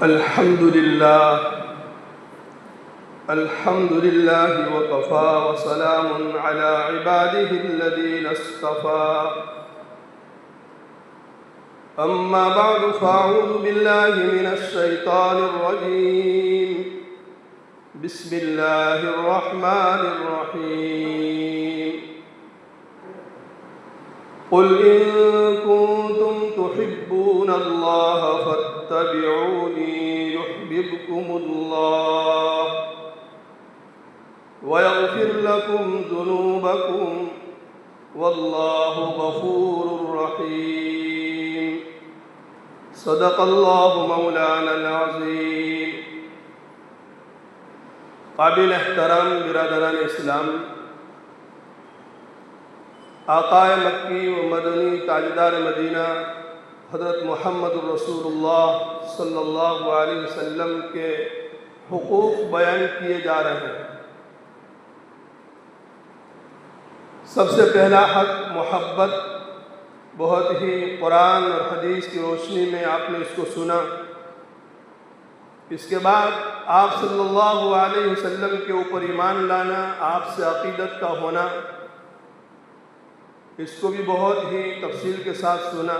الحمد لله وكفى وسلام على عباده الذين اصطفى أما بعد فأعوذ بالله من الشيطان الرجيم بسم الله الرحمن الرحيم قل إن كنتم تحبون الله فاتبعوني يحببكم الله ويغفر لكم ذنوبكم والله غفور رحيم صدق الله مولانا العظيم۔ قابل احترام برادران اسلام، آقا مکی و مدنی تاجدار مدینہ حضرت محمد الرسول اللہ صلی اللہ علیہ وسلم کے حقوق بیان کیے جا رہے ہیں۔ سب سے پہلا حق محبت، بہت ہی قرآن اور حدیث کی روشنی میں آپ نے اس کو سنا۔ اس کے بعد آپ صلی اللہ علیہ وسلم کے اوپر ایمان لانا، آپ سے عقیدت کا ہونا، اس کو بھی بہت ہی تفصیل کے ساتھ سنا،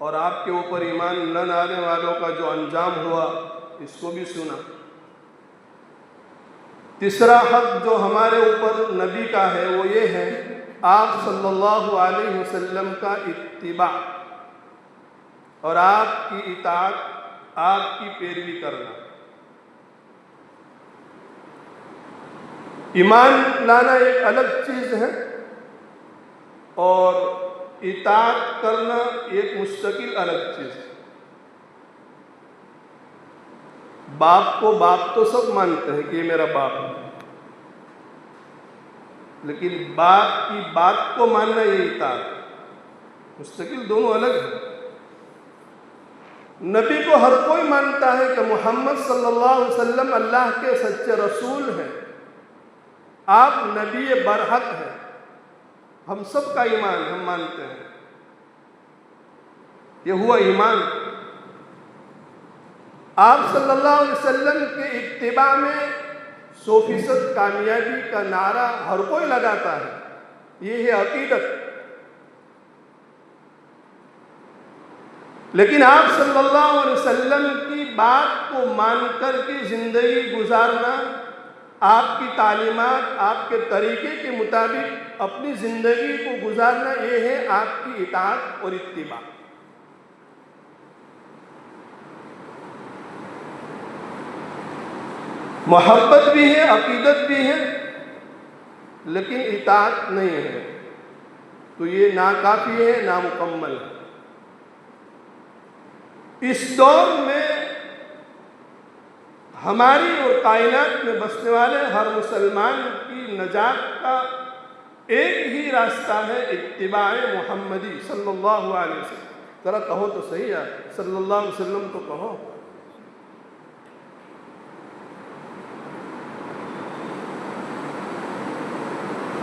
اور آپ کے اوپر ایمان نہ لانے والوں کا جو انجام ہوا اس کو بھی سنا۔ تیسرا حق جو ہمارے اوپر نبی کا ہے وہ یہ ہے آپ صلی اللہ علیہ وسلم کا اتباع اور آپ کی اطاعت، آپ کی پیروی کرنا۔ ایمان لانا ایک الگ چیز ہے اور اطاعت کرنا ایک مستقل الگ چیز ہے۔ باپ کو باپ تو سب مانتے ہیں کہ یہ میرا باپ ہے، لیکن باپ کی بات کو ماننا یہ اطاعت، مستقل دونوں الگ ہیں۔ نبی کو ہر کوئی مانتا ہے کہ محمد صلی اللہ علیہ وسلم اللہ کے سچے رسول ہیں، آپ نبی برحق ہیں، ہم سب کا ایمان ہم مانتے ہیں، یہ ہوا ایمان۔ آپ صلی اللہ علیہ وسلم کے اتباع میں 100% کامیابی کا نعرہ ہر کوئی لگاتا ہے، یہ ہے عقیدت۔ لیکن آپ صلی اللہ علیہ وسلم کی بات کو مان کر کے زندگی گزارنا، آپ کی تعلیمات، آپ کے طریقے کے مطابق اپنی زندگی کو گزارنا، یہ ہے آپ کی اطاعت اور اتباع۔ محبت بھی ہے، عقیدت بھی ہے، لیکن اطاعت نہیں ہے تو یہ ناکافی ہے، نامکمل ہے۔ اس دور میں ہماری اور کائنات میں بسنے والے ہر مسلمان کی نجات کا ایک ہی راستہ ہے، اتباع محمدی صلی اللہ علیہ وسلم۔ ذرا کہو تو صحیح ہے، صلی اللہ علیہ وسلم تو کہو۔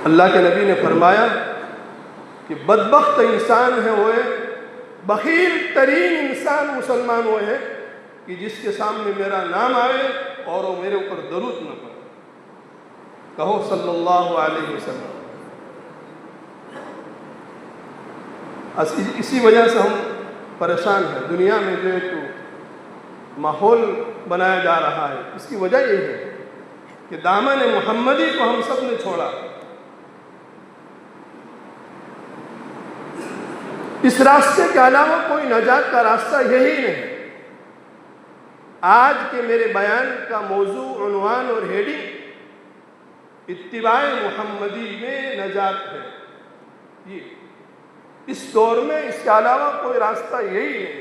اللہ کے نبی نے فرمایا کہ بدبخت انسان ہے وہ ہے، بخیل ترین انسان مسلمان وہ ہے کہ جس کے سامنے میرا نام آئے اور وہ میرے اوپر درود نہ پڑے۔ کہو صلی اللہ علیہ وسلم۔ اسی وجہ سے ہم پریشان ہیں، دنیا میں جو ایک ماحول بنایا جا رہا ہے، اس کی وجہ یہ ہے کہ دامن محمدی کو ہم سب نے چھوڑا۔ اس راستے کے علاوہ کوئی نجات کا راستہ یہی نہیں۔ آج کے میرے بیان کا موضوع، عنوان اور ہیڈنگ اتباع محمدی میں نجات ہے۔ یہ اس دور میں اس کے علاوہ کوئی راستہ یہی ہے۔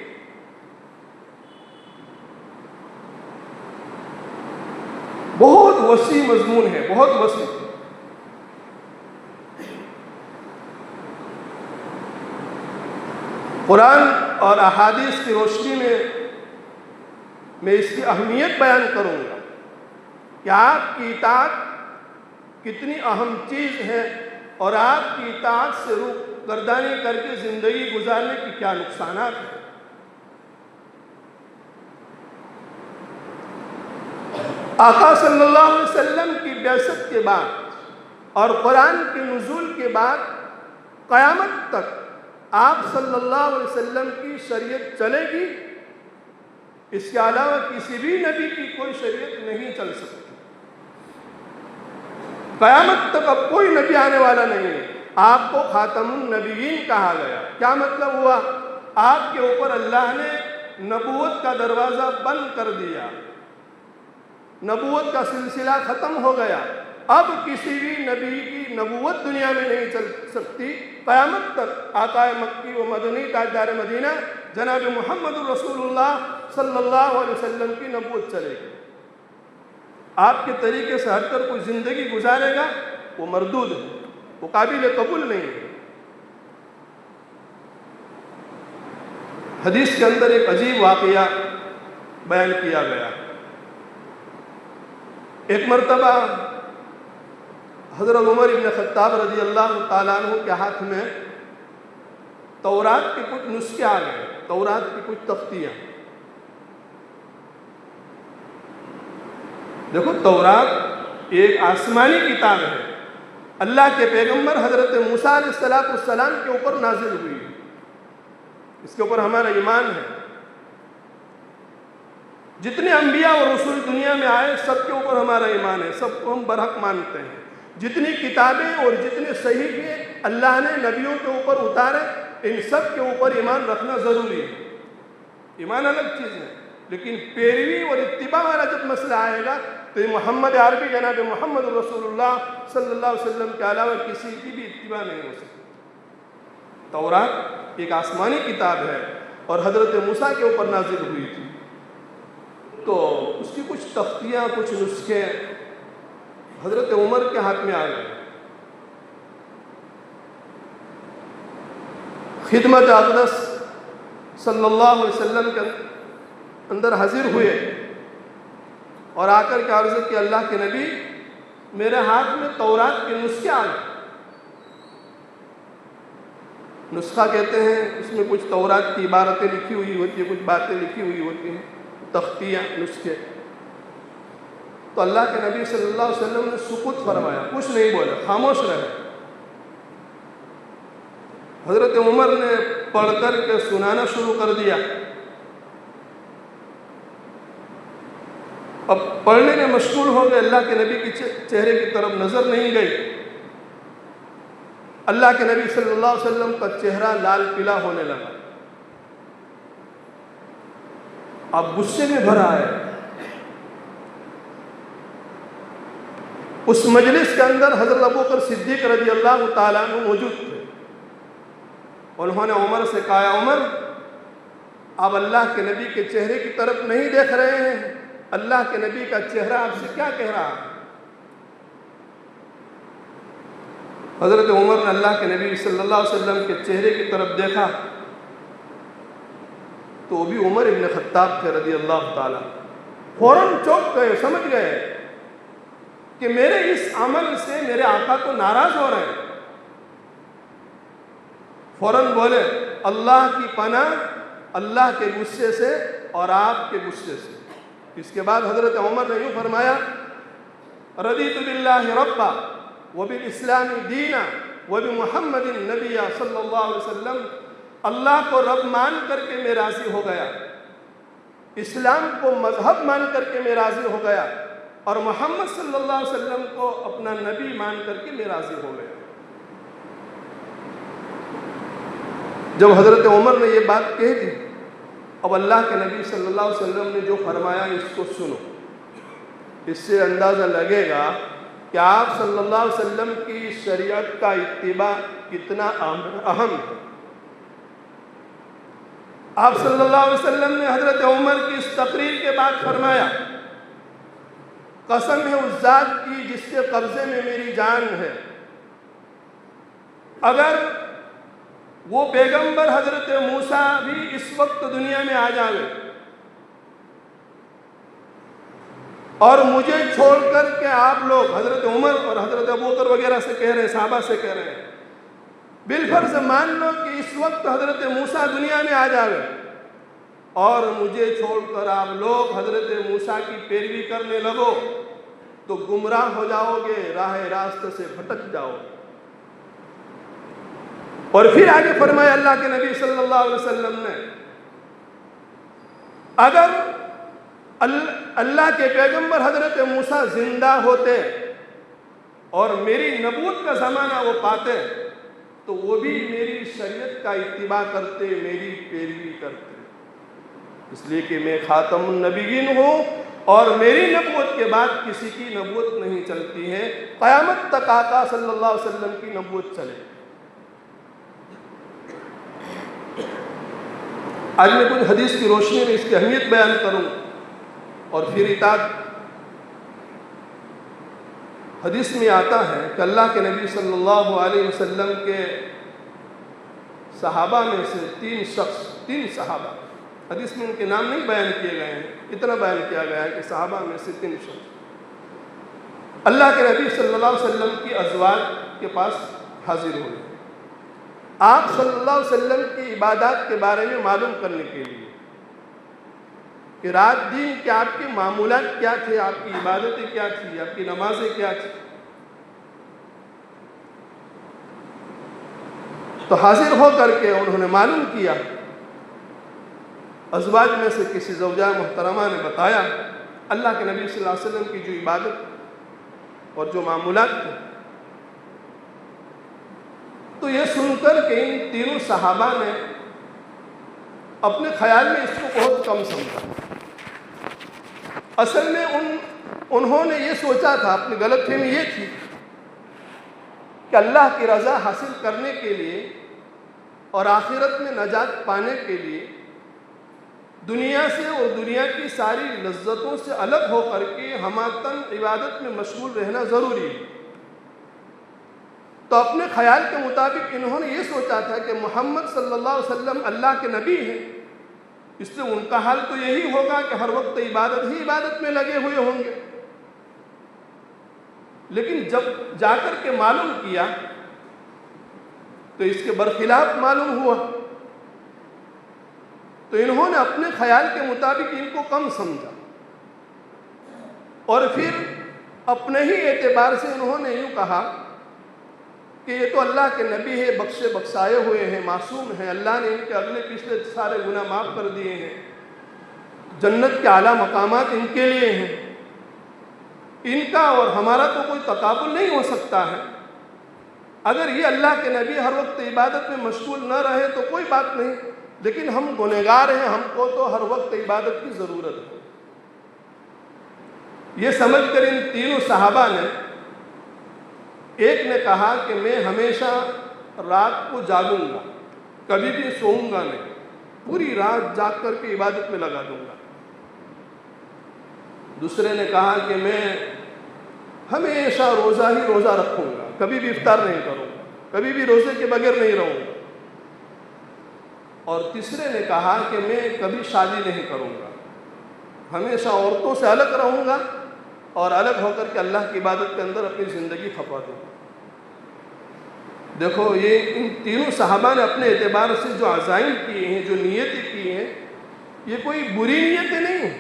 بہت وسیع مضمون ہے، بہت وسیع۔ قرآن اور احادیث کی روشنی میں اس کی اہمیت بیان کروں گا کہ آپ کی اطاعت کتنی اہم چیز ہے اور آپ کی اطاعت سے گردانی کر کے زندگی گزارنے کی کیا نقصانات ہیں۔ آقا صلی اللہ علیہ وسلم کی بعثت کے بعد اور قرآن کے نزول کے بعد قیامت تک آپ صلی اللہ علیہ وسلم کی شریعت چلے گی، اس کے علاوہ کسی بھی نبی کی کوئی شریعت نہیں چل سکتی۔ قیامت تک اب کوئی نبی آنے والا نہیں ہے۔ آپ کو خاتم النبیین کہا گیا۔ کیا مطلب ہوا؟ آپ کے اوپر اللہ نے نبوت کا دروازہ بند کر دیا، نبوت کا سلسلہ ختم ہو گیا۔ اب کسی بھی نبی کی نبوت دنیا میں نہیں چل سکتی۔ قیامت تک آقا مکی و مدنی تاجدار مدینہ جناب محمد رسول اللہ صلی اللہ علیہ وسلم کی نبوت چلے گی۔ آپ کے طریقے سے ہٹ کر کوئی زندگی گزارے گا وہ مردود ہے، وہ قابل قبول نہیں ہے۔ حدیث کے اندر ایک عجیب واقعہ بیان کیا گیا۔ ایک مرتبہ حضرت عمر بن خطاب رضی اللہ تعالیٰ عنہ کے ہاتھ میں تورات کے کچھ نسخے آ گئے، تورات کی کچھ تختیاں۔ دیکھو، تورات ایک آسمانی کتاب ہے، اللہ کے پیغمبر حضرت موسیٰ علیہ السلام کے اوپر نازل ہوئی، اس کے اوپر ہمارا ایمان ہے۔ جتنے انبیاء اور رسول دنیا میں آئے سب کے اوپر ہمارا ایمان ہے، سب کو ہم برحق مانتے ہیں۔ جتنی کتابیں اور جتنے صحیفے اللہ نے نبیوں کے اوپر اتارے، ان سب کے اوپر ایمان رکھنا ضروری ہے۔ ایمان الگ چیز ہے، لیکن پیروی اور اتباع والا جب مسئلہ آئے گا تو یہ محمد عربی جناب محمد رسول اللہ صلی اللہ علیہ وسلم کے علاوہ کسی کی بھی اتباع نہیں ہو سکتی۔ تورات ایک آسمانی کتاب ہے اور حضرت موسیٰ کے اوپر نازل ہوئی تھی، تو اس کی کچھ تختیاں، کچھ نسخے حضرت عمر کے ہاتھ میں آ گئے۔ خدمت اقدس صلی اللہ علیہ وسلم کے اندر حاضر ہوئے اور آ کر کے عرض کہ اللہ کے نبی، میرے ہاتھ میں تورات کے نسخے آ گئے۔ نسخہ کہتے ہیں، اس میں کچھ تورات کی عبارتیں لکھی ہوئی ہوتی ہیں، کچھ باتیں لکھی ہوئی ہوتی ہیں، تختیاں، نسخے۔ تو اللہ کے نبی صلی اللہ علیہ وسلم نے سکوت فرمایا، کچھ نہیں بولے، خاموش رہے۔ حضرت عمر نے پڑھ کر کے سنانا شروع کر دیا۔ اب پڑھنے میں مشغول ہو گئے، اللہ کے نبی کے چہرے کی طرف نظر نہیں گئی۔ اللہ کے نبی صلی اللہ علیہ وسلم کا چہرہ لال پیلا ہونے لگا، اب غصے میں بھرا ہے۔ اس مجلس کے اندر حضرت ابوبکر صدیق رضی اللہ تعالیٰ عنہ موجود تھے۔ انہوں نے عمر سے کہا، عمر، آپ اللہ کے نبی کے چہرے کی طرف نہیں دیکھ رہے ہیں؟ اللہ کے نبی کا چہرہ آپ سے کیا کہہ رہا ہے؟ حضرت عمر نے اللہ کے نبی صلی اللہ علیہ وسلم کے چہرے کی طرف دیکھا تو وہ بھی عمر ابن خطاب تھے رضی اللہ تعالیٰ۔ فوراً چوک گئے، سمجھ گئے کہ میرے اس عمل سے میرے آقا تو ناراض ہو رہے ہیں۔ فوراً بولے، اللہ کی پناہ اللہ کے غصے سے اور آپ کے غصے سے۔ اس کے بعد حضرت عمر نے یوں فرمایا، رضیت باللہ ربا وبالاسلام دینا وبمحمد نبی صلی اللہ علیہ وسلم۔ اللہ کو رب مان کر کے میں راضی ہو گیا، اسلام کو مذہب مان کر کے میں راضی ہو گیا، اور محمد صلی اللہ علیہ وسلم کو اپنا نبی مان کر کے میں راضی ہو گیا۔ جب حضرت عمر نے یہ بات کہہ دی، اب اللہ کے نبی صلی اللہ علیہ وسلم نے جو فرمایا اس کو سنو۔ اس سے اندازہ لگے گا کہ آپ صلی اللہ علیہ وسلم کی شریعت کا اتباع کتنا اہم ہے۔ آپ صلی اللہ علیہ وسلم نے حضرت عمر کی اس تقریر کے بعد فرمایا، قسم ہے اس ذات کی جس کے قبضے میں میری جان ہے، اگر وہ پیغمبر حضرت موسیٰ بھی اس وقت دنیا میں آ جاوے اور مجھے چھوڑ کر کے آپ لوگ حضرت عمر اور حضرت ابوبکر وغیرہ سے کہہ رہے ہیں، صحابہ سے کہہ رہے ہیں، بالفرض مان لو کہ اس وقت حضرت موسیٰ دنیا میں آ جاوے اور مجھے چھوڑ کر آپ لوگ حضرت موسیٰ کی پیروی کرنے لگو تو گمراہ ہو جاؤ گے، راہ راست سے بھٹک جاؤ گے۔ اور پھر آگے فرمایا اللہ کے نبی صلی اللہ علیہ وسلم نے، اگر اللہ کے پیغمبر حضرت موسیٰ زندہ ہوتے اور میری نبوت کا زمانہ وہ پاتے تو وہ بھی میری شریعت کا اتباع کرتے، میری پیروی کرتے، اس لیے کہ میں خاتم النبیین ہوں اور میری نبوت کے بعد کسی کی نبوت نہیں چلتی ہے، قیامت تک آقا صلی اللہ علیہ وسلم کی نبوت چلے۔ آج میں کچھ حدیث کی روشنی میں اس کی اہمیت بیان کروں اور پھر اطاعت۔ حدیث میں آتا ہے کہ اللہ کے نبی صلی اللہ علیہ وسلم کے صحابہ میں سے تین صحابہ، حدیث میں ان کے نام نہیں بیان کیے گئے ہیں، اتنا بیان کیا گیا ہے کہ صحابہ میں سے 3 شخص اللہ کے نبی صلی اللہ علیہ وسلم کی ازواج کے پاس حاضر ہوئے، آپ صلی اللہ علیہ وسلم کی عبادات کے بارے میں معلوم کرنے کے لیے کہ رات دن کے آپ کے معمولات کیا تھے، آپ کی عبادتیں کیا تھی، آپ کی نمازیں کیا تھی۔ تو حاضر ہو کر کے انہوں نے معلوم کیا، ازواج میں سے کسی زوجہ محترمہ نے بتایا اللہ کے نبی صلی اللہ علیہ وسلم کی جو عبادت اور جو معمولات تھے۔ تو یہ سن کر کہ ان تینوں صحابہ نے اپنے خیال میں اس کو بہت کم سمجھا۔ اصل میں انہوں نے یہ سوچا تھا، اپنی غلط فہمی یہ تھی کہ اللہ کی رضا حاصل کرنے کے لیے اور آخرت میں نجات پانے کے لیے دنیا سے اور دنیا کی ساری لذتوں سے الگ ہو کر کے ہماتن عبادت میں مشغول رہنا ضروری ہے۔ تو اپنے خیال کے مطابق انہوں نے یہ سوچا تھا کہ محمد صلی اللہ علیہ وسلم اللہ کے نبی ہیں، اس سے ان کا حال تو یہی ہوگا کہ ہر وقت عبادت میں لگے ہوئے ہوں گے۔ لیکن جب جا کر کے معلوم کیا تو اس کے برخلاف معلوم ہوا، تو انہوں نے اپنے خیال کے مطابق ان کو کم سمجھا اور پھر اپنے ہی اعتبار سے انہوں نے یوں کہا کہ یہ تو اللہ کے نبی ہے، بخشے بخشائے ہوئے ہیں، معصوم ہیں، اللہ نے ان کے اگلے پچھلے سارے گناہ معاف کر دیے ہیں، جنت کے اعلیٰ مقامات ان کے لیے ہیں، ان کا اور ہمارا تو کوئی تقابل نہیں ہو سکتا ہے۔ اگر یہ اللہ کے نبی ہر وقت عبادت میں مشغول نہ رہے تو کوئی بات نہیں، لیکن ہم گنہگار ہیں، ہم کو تو ہر وقت عبادت کی ضرورت ہے۔ یہ سمجھ کر ان تینوں صحابہ نے، ایک نے کہا کہ میں ہمیشہ رات کو جاگوں گا، کبھی بھی سوؤں گا نہیں، پوری رات جاگ کر کے عبادت میں لگا دوں گا۔ دوسرے نے کہا کہ میں ہمیشہ روزہ رکھوں گا، کبھی بھی افطار نہیں کروں گا، کبھی بھی روزے کے بغیر نہیں رہوں گا۔ اور تیسرے نے کہا کہ میں کبھی شادی نہیں کروں گا، ہمیشہ عورتوں سے الگ رہوں گا اور الگ ہو کر کے اللہ کی عبادت کے اندر اپنی زندگی کھپا دوں گا۔ دیکھو، یہ ان تینوں صحابہ نے اپنے اعتبار سے جو عزائم کیے ہیں، جو نیتیں کی ہیں، یہ کوئی بری نیتیں نہیں ہیں،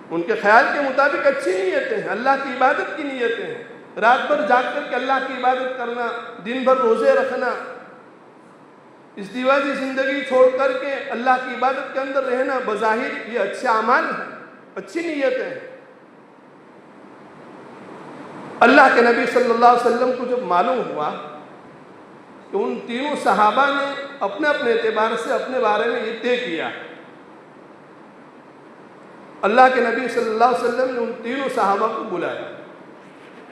ان کے خیال کے مطابق اچھی نیتیں ہیں، اللہ کی عبادت کی نیتیں ہیں۔ رات بھر جاگ کر کے اللہ کی عبادت کرنا، دن بھر روزے رکھنا، ازدواجی زندگی چھوڑ کر کے اللہ کی عبادت کے اندر رہنا، بظاہر یہ اچھے اعمال ہیں، اچھی نیتیں ہیں۔ اللہ کے نبی صلی اللہ علیہ وسلم کو جب معلوم ہوا کہ ان تینوں صحابہ نے اپنے اعتبار سے اپنے بارے میں یہ طے کیا، اللہ کے نبی صلی اللہ علیہ وسلم نے ان تینوں صحابہ کو بلایا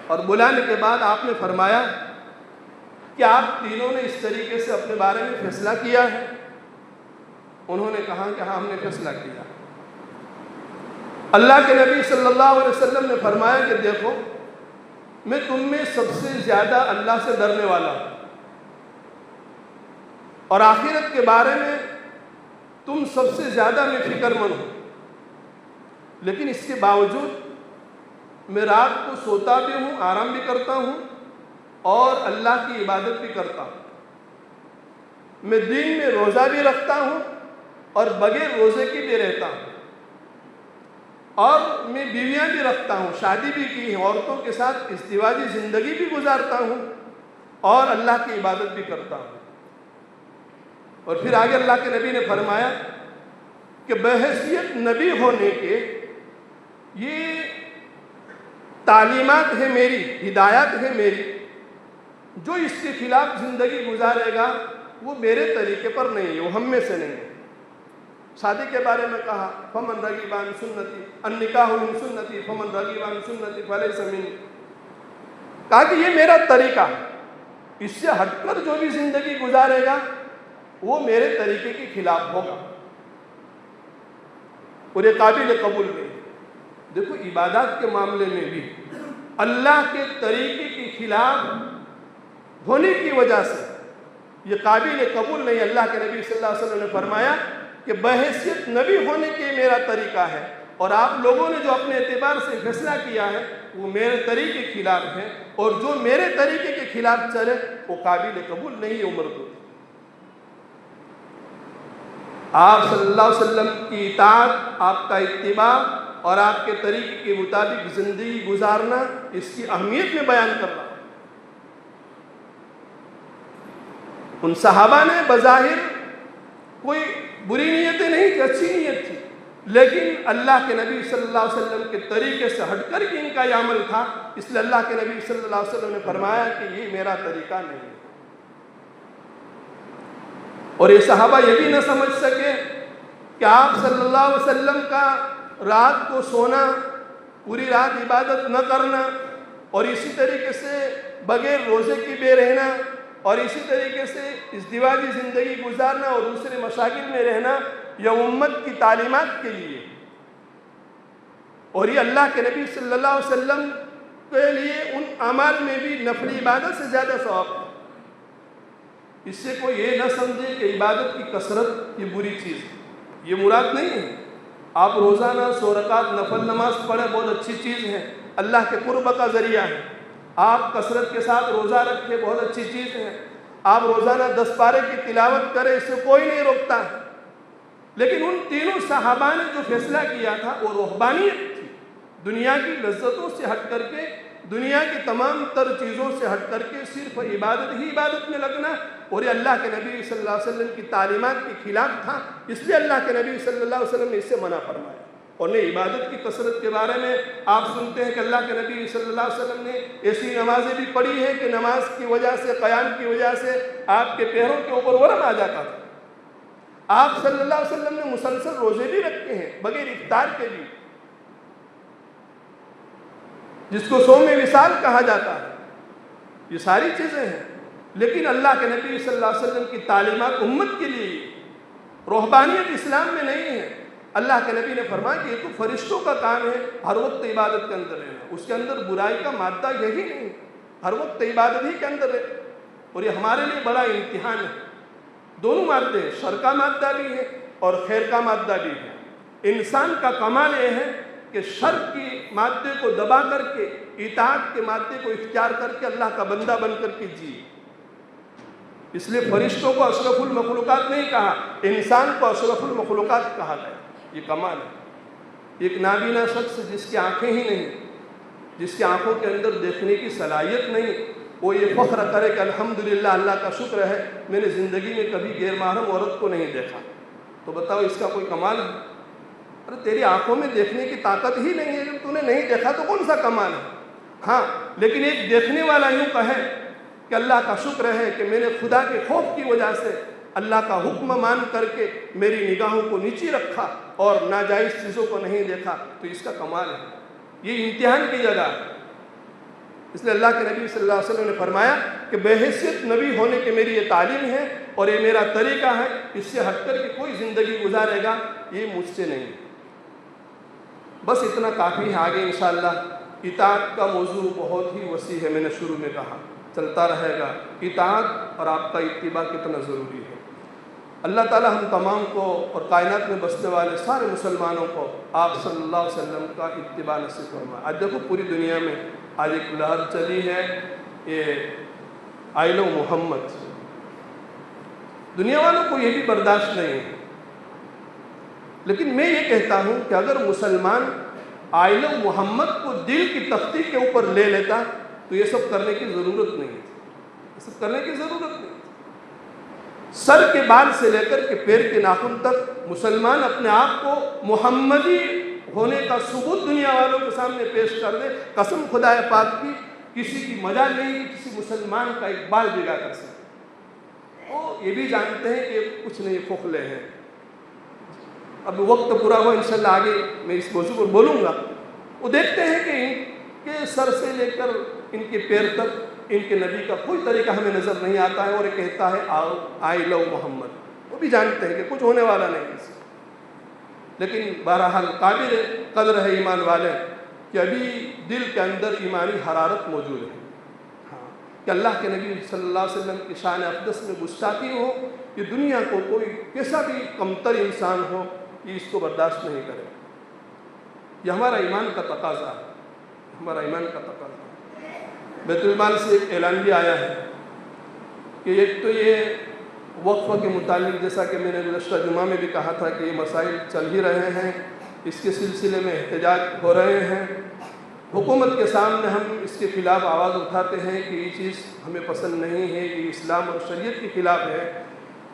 اور بلانے کے بعد آپ نے فرمایا کہ آپ تینوں نے اس طریقے سے اپنے بارے میں فیصلہ کیا ہے؟ انہوں نے کہا کہ ہاں، ہم نے فیصلہ کیا۔ اللہ کے نبی صلی اللہ علیہ وسلم نے فرمایا کہ دیکھو، میں تم میں سب سے زیادہ اللہ سے ڈرنے والا ہوں اور آخرت کے بارے میں تم سب سے زیادہ میں فکر مند ہوں، لیکن اس کے باوجود میں رات کو سوتا بھی ہوں، آرام بھی کرتا ہوں اور اللہ کی عبادت بھی کرتا ہوں۔ میں دن میں روزہ بھی رکھتا ہوں اور بغیر روزے کی بھی رہتا ہوں، اور میں بیویاں بھی رکھتا ہوں، شادی بھی کی ہے، عورتوں کے ساتھ ازدواجی زندگی بھی گزارتا ہوں، اور اللہ کی عبادت بھی کرتا ہوں۔ اور پھر آگے اللہ کے نبی نے فرمایا کہ بحیثیت نبی ہونے کے یہ تعلیمات ہے میری، ہدایات ہے میری، جو اس کے خلاف زندگی گزارے گا وہ میرے طریقے پر نہیں ہے، وہ ہم میں سے نہیں ہے۔ شادی کے بارے میں کہا فمن رغب عن سنتی النکاح من سنتی فمن رغب عن سنتی فلیس منی، کہا کہ یہ میرا طریقہ، اس سے ہٹ کر جو بھی زندگی گزارے گا وہ میرے طریقے کے خلاف ہوگا، اور یہ قابل قبول نہیں۔ دیکھو عبادات کے معاملے میں بھی اللہ کے طریقے کے خلاف ہونے کی وجہ سے یہ قابل قبول نہیں۔ اللہ کے نبی صلی اللہ علیہ وسلم نے فرمایا کہ بحیثیت نبی ہونے کے میرا طریقہ ہے، اور آپ لوگوں نے جو اپنے اعتبار سے فیصلہ کیا ہے وہ میرے طریقے کے خلاف ہے، اور جو میرے طریقے کے خلاف چلے وہ قابل قبول نہیں ہے، مردود۔ آپ صلی اللہ علیہ وسلم کی اطاعت، آپ کا اتباع اور آپ کے طریقے کے مطابق زندگی گزارنا، اس کی اہمیت میں بیان کر رہا ہوں۔ ان صحابہ نے بظاہر کوئی بری نیتیں نہیں تھی، اچھی نیت تھی، لیکن اللہ کے نبی صلی اللہ علیہ وسلم کے طریقے سے ہٹ کر کے ان کا یہ عمل تھا، اس لیے اللہ کے نبی صلی اللہ علیہ وسلم نے فرمایا کہ یہ میرا طریقہ نہیں ہے۔ اور یہ صحابہ یہ بھی نہ سمجھ سکے کہ آپ صلی اللہ علیہ وسلم کا رات کو سونا، پوری رات عبادت نہ کرنا، اور اسی طریقے سے بغیر روزے کی بے رہنا، اور اسی طریقے سے ازدواجی زندگی گزارنا اور دوسرے مشاغل میں رہنا، یہ امت کی تعلیمات کے لیے، اور یہ اللہ کے نبی صلی اللہ علیہ وسلم کے لیے ان اعمال میں بھی نفلی عبادت سے زیادہ ثواب ہے۔ اس سے کوئی یہ نہ سمجھے کہ عبادت کی کثرت یہ بری چیز ہے، یہ مراد نہیں ہے۔ آپ روزانہ 100 رکعت نفل نماز پڑھیں، بہت اچھی چیز ہے، اللہ کے قرب کا ذریعہ ہے۔ آپ کثرت کے ساتھ روزہ رکھیں، بہت اچھی چیز ہے۔ آپ روزانہ 10 پارے کی تلاوت کریں، اس سے کوئی نہیں روکتا ہے۔ لیکن ان تینوں صحابہ نے جو فیصلہ کیا تھا وہ روحانیت تھی، دنیا کی لذتوں سے ہٹ کر کے، دنیا کی تمام تر چیزوں سے ہٹ کر کے صرف عبادت ہی عبادت میں لگنا، اور یہ اللہ کے نبی صلی اللہ علیہ وسلم کی تعلیمات کے خلاف تھا، اس لیے اللہ کے نبی صلی اللہ علیہ وسلم نے اس سے منع فرمایا۔ اور نہیں، عبادت کی کثرت کے بارے میں آپ سنتے ہیں کہ اللہ کے نبی صلی اللہ علیہ وسلم نے ایسی نمازیں بھی پڑھی ہیں کہ نماز کی وجہ سے، قیام کی وجہ سے آپ کے پیروں کے اوپر ورم آ جاتا تھا۔ آپ صلی اللہ علیہ وسلم نے مسلسل روزے بھی رکھے ہیں بغیر افطار کے بھی، جس کو صوم وصال کہا جاتا ہے۔ یہ ساری چیزیں ہیں، لیکن اللہ کے نبی صلی اللہ علیہ وسلم کی تعلیمات امت کے لیے، روحانیت اسلام میں نہیں ہے۔ اللہ کے نبی نے فرمایا کہ یہ تو فرشتوں کا کام ہے ہر وقت عبادت کے اندر رہنا، اس کے اندر برائی کا مادہ یہی نہیں، ہر وقت عبادت ہی کے اندر رہے۔ اور یہ ہمارے لیے بڑا امتحان ہے، دونوں مادے ہیں، شر کا مادہ بھی ہے اور خیر کا مادہ بھی ہے۔ انسان کا کمال یہ ہے کہ شر کی مادے کو دبا کر کے، اطاعت کے مادے کو اختیار کر کے اللہ کا بندہ بن کر کے جی۔ اس لیے فرشتوں کو اشرف المخلوقات نہیں کہا، انسان کو اشرف المخلوقات کہا گیا۔ یہ کمال ہے۔ ایک نابینا شخص جس کی آنکھیں ہی نہیں، جس کی آنکھوں کے اندر دیکھنے کی صلاحیت نہیں، وہ یہ فخر کرے کہ الحمدللہ، اللہ کا شکر ہے میں نے زندگی میں کبھی غیر محرم عورت کو نہیں دیکھا، تو بتاؤ اس کا کوئی کمال ہے؟ ارے تیری آنکھوں میں دیکھنے کی طاقت ہی نہیں ہے، جب تو نے نہیں دیکھا تو کون سا کمال ہے؟ ہاں، لیکن ایک دیکھنے والا یوں کہے کہ اللہ کا شکر ہے کہ میں نے خدا کے خوف کی وجہ سے اللہ کا حکم مان کر کے میری نگاہوں کو نیچی رکھا اور ناجائز چیزوں کو نہیں دیکھا، تو اس کا کمال ہے۔ یہ امتحان کی جگہ ہے۔ اس لیے اللہ کے نبی صلی اللہ علیہ وسلم نے فرمایا کہ بحیثیت نبی ہونے کے میری یہ تعلیم ہے اور یہ میرا طریقہ ہے، اس سے ہٹ کر کے کوئی زندگی گزارے گا یہ مجھ سے نہیں۔ بس اتنا کافی ہے، آگے انشاءاللہ اطاعت کا موضوع بہت ہی وسیع ہے، میں نے شروع میں کہا چلتا رہے گا، اطاعت اور آپ کا اتباع کتنا ضروری ہے۔ اللہ تعالی ہم تمام کو اور کائنات میں بسنے والے سارے مسلمانوں کو آپ صلی اللہ علیہ وسلم کا اتباع نصیب فرمائے۔ آج دیکھو پوری دنیا میں آج ایک لہر چلی ہے، یہ آئی لو محمد، دنیا والوں کو یہ بھی برداشت نہیں ہے لیکن میں یہ کہتا ہوں کہ اگر مسلمان آئی لو محمد کو دل کی تختی کے اوپر لے لیتا تو یہ سب کرنے کی ضرورت نہیں ہے، یہ سب کرنے کی ضرورت نہیں ہے۔ سر کے بال سے لے کر کے پیر کے ناخن تک مسلمان اپنے آپ کو محمدی ہونے کا ثبوت دنیا والوں کے سامنے پیش کر دے، قسم خدا پاک کی کسی کی مجال نہیں کہ کسی مسلمان کا ایک بال بگا کر سکے۔ وہ یہ بھی جانتے ہیں کہ کچھ نہیں کھوکھلے ہیں۔ اب وقت پورا ہوا، انشاءاللہ آگے میں اس موضوع پر بولوں گا۔ وہ دیکھتے ہیں کہ ان کے سر سے لے کر ان کے پیر تک ان کے نبی کا کوئی طریقہ ہمیں نظر نہیں آتا ہے، اور یہ کہتا ہے آئی لو محمد۔ وہ بھی جانتے ہیں کہ کچھ ہونے والا نہیں اس سے، لیکن بہرحال قابل قدر ہے ایمان والے کہ ابھی دل کے اندر ایمانی حرارت موجود ہے، ہاں، کہ اللہ کے نبی صلی اللہ علیہ وسلم کی شان اقدس میں گستاخی ہو، کہ دنیا کو کوئی کیسا بھی کمتر انسان ہو یہ اس کو برداشت نہیں کرے۔ یہ ہمارا ایمان کا تقاضا ہے، ہمارا ایمان کا تقاضا ہے۔ بیت المال سے ایک اعلان بھی آیا ہے کہ ایک تو یہ وقف کے متعلق، جیسا کہ میں نے گزشتہ جمعہ میں بھی کہا تھا کہ یہ مسائل چل ہی رہے ہیں، اس کے سلسلے میں احتجاج ہو رہے ہیں، حکومت کے سامنے ہم اس کے خلاف آواز اٹھاتے ہیں کہ یہ چیز ہمیں پسند نہیں ہے، یہ اسلام اور شریعت کے خلاف ہے،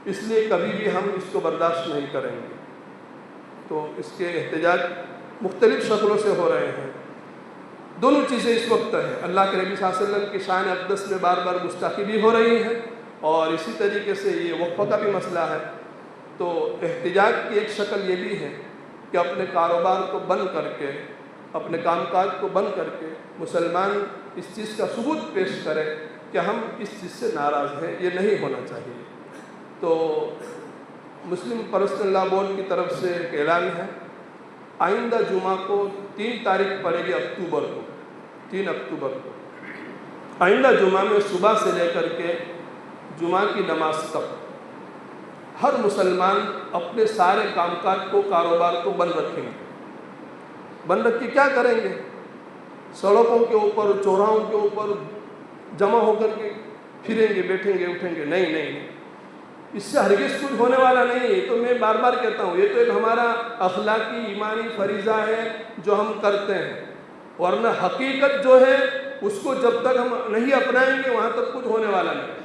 اس لیے کبھی بھی ہم اس کو برداشت نہیں کریں گے۔ تو اس کے احتجاج مختلف شکلوں سے ہو رہے ہیں۔ دونوں چیزیں اس وقت ہیں، اللہ کے نبی صلی اللہ علیہ وسلم کی شان اقدس میں بار بار گستاخی بھی ہو رہی ہے، اور اسی طریقے سے یہ وقفہ کا بھی مسئلہ ہے۔ تو احتجاج کی ایک شکل یہ بھی ہے کہ اپنے کاروبار کو بند کر کے، اپنے کام کاج کو بند کر کے مسلمان اس چیز کا ثبوت پیش کرے کہ ہم اس چیز سے ناراض ہیں، یہ نہیں ہونا چاہیے۔ تو مسلم پرسنل لاء بورڈ کی طرف سے ایک اعلان ہے، آئندہ جمعہ کو 3 تاریخ پڑے گی اکتوبر کو، 3 اکتوبر کو آئندہ جمعہ میں صبح سے لے کر کے جمعہ کی نماز تک ہر مسلمان اپنے سارے کام کاج کو، کاروبار کو بند رکھیں گے۔ بند رکھ کے کیا کریں گے؟ سڑکوں کے اوپر، چوراہوں کے اوپر جمع ہو کر کے پھریں گے، بیٹھیں گے، اٹھیں گے؟ نہیں نہیں نہیں، اس سے ہرگز کچھ ہونے والا نہیں ہے۔ یہ تو میں بار بار کہتا ہوں، یہ تو ایک ہمارا اخلاقی ایمانی فریضہ ہے جو ہم کرتے ہیں، ورنہ حقیقت جو ہے اس کو جب تک ہم نہیں اپنائیں گے وہاں تک کچھ ہونے والا نہیں۔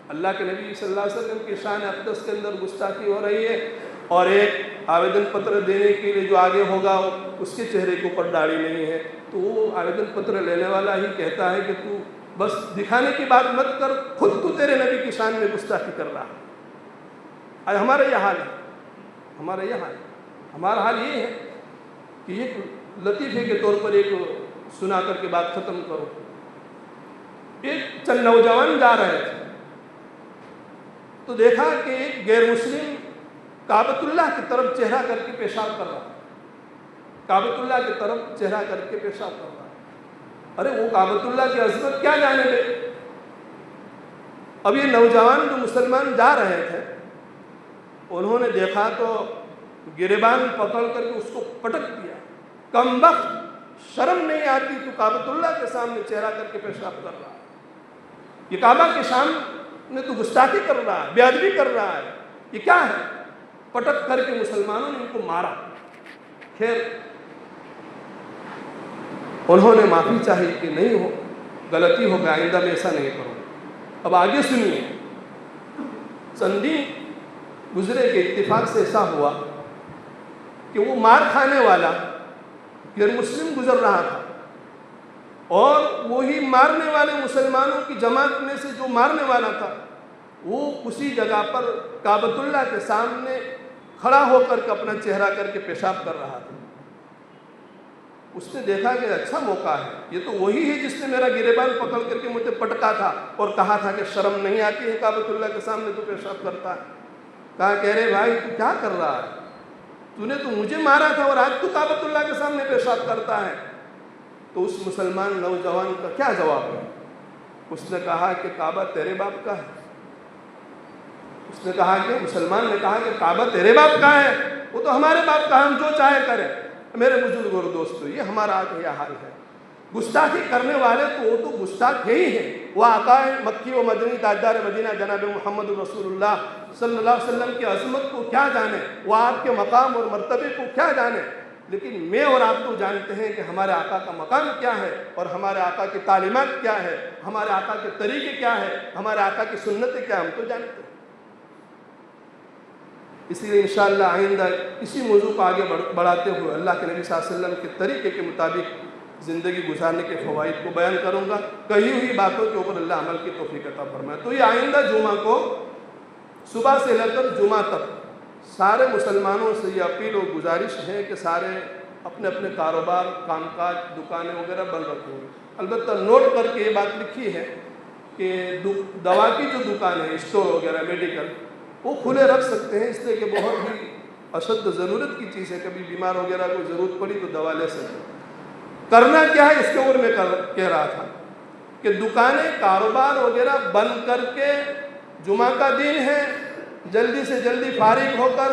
اللہ کے نبی صلی اللہ علیہ وسلم کی شان اقدس کے اندر گستاخی ہو رہی ہے، اور ایک آویدن پتر دینے کے لیے جو آگے ہوگا اس کے چہرے کے اوپر داڑھی نہیں ہے، تو وہ آویدن پتر لینے والا ہی کہتا ہے کہ تو بس دکھانے کی بات مت کر، خود تو تیرے نبی کی شان میں گستاخی کر رہا ہے۔ آج ہمارا یہ حال ہے، ہمارا یہ حال ہے، ہمارا حال یہ ہے کہ ایک لطیفے کے طور پر ایک سنا کر کے بات ختم کرو۔ ایک چند نوجوان جا رہے تھے تو دیکھا کہ ایک غیر مسلم کعبۃ اللہ کی طرف چہرہ کر کے پیشاب کر رہا، کعبۃ اللہ کی طرف چہرہ کر کے پیشاب کر رہا۔ ارے وہ کعبۃ اللہ کی عظمت کیا جانے دے۔ اب یہ نوجوان جو مسلمان جا رہے تھے انہوں نے دیکھا تو گریبان پکڑ کر کے اس کو پٹک دیا، کمبخت، شرم نہیں آتی تو کعبۃ اللہ کے سامنے چہرہ کر کے پیشاب کر رہا ہے، یہ کعبہ کے سامنے تو گستاخی کر رہا ہے، بے ادبی کر رہا ہے، یہ کیا ہے؟ پٹک کر کے مسلمانوں نے ان کو مارا۔ خیر انہوں نے معافی چاہی کہ نہیں ہو، غلطی ہو گئی، آئندہ میں ایسا نہیں کروں۔ اب آگے سنیے، چند دن گزرے کے اتفاق سے ایسا ہوا کہ وہ مار کھانے والا غیر مسلم گزر رہا تھا، اور وہی مارنے والے مسلمانوں کی جماعت میں سے جو مارنے والا تھا وہ اسی جگہ پر کعبۃ اللہ کے سامنے کھڑا ہو کر کے اپنا چہرہ کر کے پیشاب کر رہا تھا۔ اس نے دیکھا کہ اچھا موقع ہے، یہ تو وہی ہے جس نے میرا گریبان پکڑ کر کے مجھے پٹکا تھا اور کہا تھا کہ شرم نہیں آتی ہے کعبۃ اللہ کے سامنے تو پیشاب کرتا ہے۔ کہا کہہ رہے بھائی تو کیا کر رہا ہے، تو نے تو مجھے مارا تھا اور آج تو کعبۃ اللہ کے سامنے پیشاب کرتا ہے۔ تو اس مسلمان نوجوان کا کیا جواب ہے؟ اس نے کہا کہ کعبہ تیرے باپ کا ہے۔ اس نے کہا کہ مسلمان نے کہا کہ کعبہ تیرے باپ کا ہے، وہ تو ہمارے باپ کا ہے، ہم جو چاہے کریں۔ میرے بزرگ اور دوستو، یہ ہمارا آج یہ حال ہے گستاخی کرنے والے تو وہ تو گستاخ ہی ہیں. وہ آقا مکی و مدنی تاجدار مدینہ جناب محمد رسول اللہ صلی اللہ علیہ وسلم کی عظمت کو کیا جانے, وہ آپ کے مقام اور مرتبے کو کیا جانے, لیکن میں اور آپ تو جانتے ہیں کہ ہمارے آقا کا مقام کیا ہے اور ہمارے آقا کی تعلیمات کیا ہے, ہمارے آقا کے طریقے کیا ہے, ہمارے آقا کی سنتیں کیا, ہم تو جانتے ہیں. اسی لیے انشاءاللہ آئندہ اسی موضوع کو آگے بڑھاتے ہوئے اللہ کے نبی صلی اللہ علیہ وسلم کے طریقے کے مطابق زندگی گزارنے کے فوائد کو بیان کروں گا. کہی ہوئی باتوں کے اوپر اللہ عمل کی توفیق عطا فرمائے. تو یہ آئندہ جمعہ کو صبح سے لے کر جمعہ تک سارے مسلمانوں سے یہ اپیل اور گزارش ہے کہ سارے اپنے اپنے کاروبار, کام کاج, دکانیں وغیرہ بند رکھیں گے. البتہ نوٹ کر کے یہ بات لکھی ہے کہ دوا کی جو دکان ہے, اسٹور وغیرہ, میڈیکل, وہ کھلے رکھ سکتے ہیں, اس لیے کہ بہت ہی اشد ضرورت کی چیز ہے. کبھی بیمار وغیرہ کو ضرورت پڑی تو دوا لے سکتے ہیں. کرنا کیا ہے اس کے اوپر میں کہہ رہا تھا کہ دکانیں, کاروبار وغیرہ بند کر کے, جمعہ کا دن ہے, جلدی سے جلدی فارغ ہو کر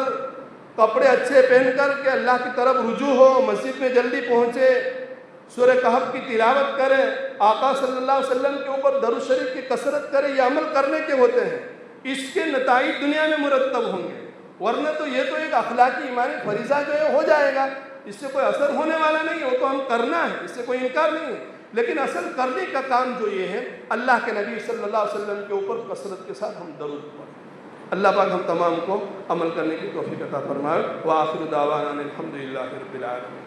کپڑے اچھے پہن کر کے اللہ کی طرف رجوع ہو, مسجد میں جلدی پہنچے, سورہ کہف کی تلاوت کرے, آقا صلی اللہ علیہ وسلم کے اوپر درود شریف کی کثرت کرے. یہ عمل کرنے کے ہوتے ہیں, اس کے نتائج دنیا میں مرتب ہوں گے. ورنہ تو یہ تو ایک اخلاقی ایمانی فریضہ جو ہے ہو جائے گا, اس سے کوئی اثر ہونے والا نہیں ہے, وہ تو ہم کرنا ہے, اس سے کوئی انکار نہیں ہے. لیکن اصل کرنے کا کام جو یہ ہے, اللہ کے نبی صلی اللہ علیہ وسلم کے اوپر کثرت کے ساتھ ہم درود پڑھیں. اللہ پاک ہم تمام کو عمل کرنے کی توفیق عطا فرمائے. وآخر دعوانا الحمدللہ رب العالمین.